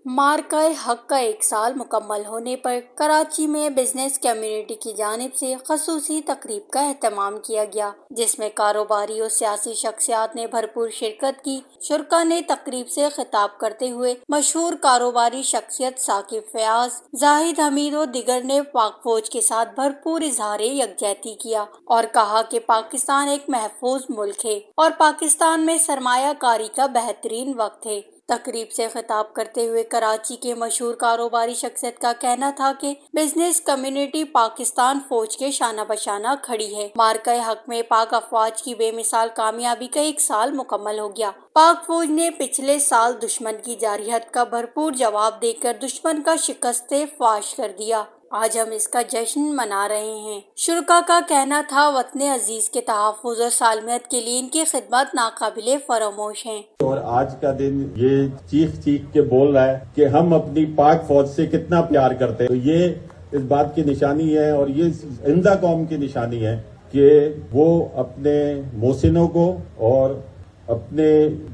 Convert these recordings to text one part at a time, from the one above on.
مارکہ حق کا 1 سال مکمل ہونے پر کراچی میں بزنس کمیونٹی کی جانب سے خصوصی تقریب کا اہتمام کیا گیا، جس میں کاروباری اور سیاسی شخصیات نے بھرپور شرکت کی۔ شرکاء نے تقریب سے خطاب کرتے ہوئے مشہور کاروباری شخصیت ثاقب فیاض، زاہد حمید اور دیگر نے پاک فوج کے ساتھ بھرپور اظہار یکجہتی کیا اور کہا کہ پاکستان ایک محفوظ ملک ہے اور پاکستان میں سرمایہ کاری کا بہترین وقت ہے۔ تقریب سے خطاب کرتے ہوئے کراچی کے مشہور کاروباری شخصیت کا کہنا تھا کہ بزنس کمیونٹی پاکستان فوج کے شانہ بشانہ کھڑی ہے۔ مارکہ حق میں پاک افواج کی بے مثال کامیابی کا 1 سال مکمل ہو گیا۔ پاک فوج نے پچھلے سال دشمن کی جارحیت کا بھرپور جواب دے کر دشمن کا شکست فاش کر دیا۔ آج ہم اس کا جشن منا رہے ہیں۔ شرکاء کا کہنا تھا وطن عزیز کے تحفظ اور سالمیت کے لیے ان کی خدمات ناقابل فراموش ہیں۔ اور آج کا دن یہ چیخ کے بول رہا ہے کہ ہم اپنی پاک فوج سے کتنا پیار کرتے ہیں، تو یہ اس بات کی نشانی ہے اور یہ زندہ قوم کی نشانی ہے کہ وہ اپنے محسنوں کو اور اپنے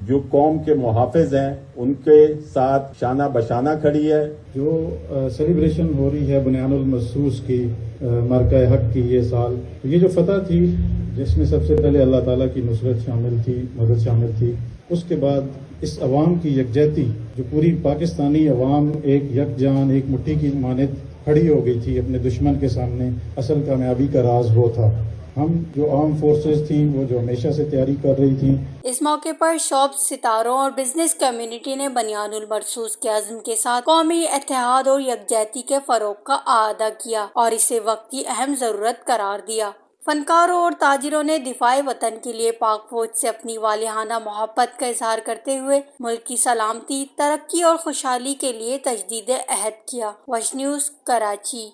جو قوم کے محافظ ہیں ان کے ساتھ شانہ بشانہ کھڑی ہے۔ جو سیلیبریشن ہو رہی ہے بنیان المرصوص کی مارکہ حق کی یہ سال، یہ جو فتح تھی جس میں سب سے پہلے اللہ تعالیٰ کی نصرت شامل تھی، مدد شامل تھی، اس کے بعد اس عوام کی یکجہتی، جو پوری پاکستانی عوام ایک یکجان ایک مٹھی کی مانند کھڑی ہو گئی تھی اپنے دشمن کے سامنے، اصل کامیابی کا راز وہ تھا۔ ہم جو آرم فورسز تھیں وہ جو ہمیشہ سے تیاری کر رہی تھیں۔ اس موقع پر شعبہ ستاروں اور بزنس کمیونٹی نے بنیان المرصوص کے عزم کے ساتھ قومی اتحاد اور یکجہتی کے فروغ کا اعادہ کیا اور اسے وقتی اہم ضرورت قرار دیا۔ فنکاروں اور تاجروں نے دفاع وطن کے لیے پاک فوج سے اپنی والہانہ محبت کا اظہار کرتے ہوئے ملک کی سلامتی، ترقی اور خوشحالی کے لیے تجدید عہد کیا۔ وش نیوز، کراچی۔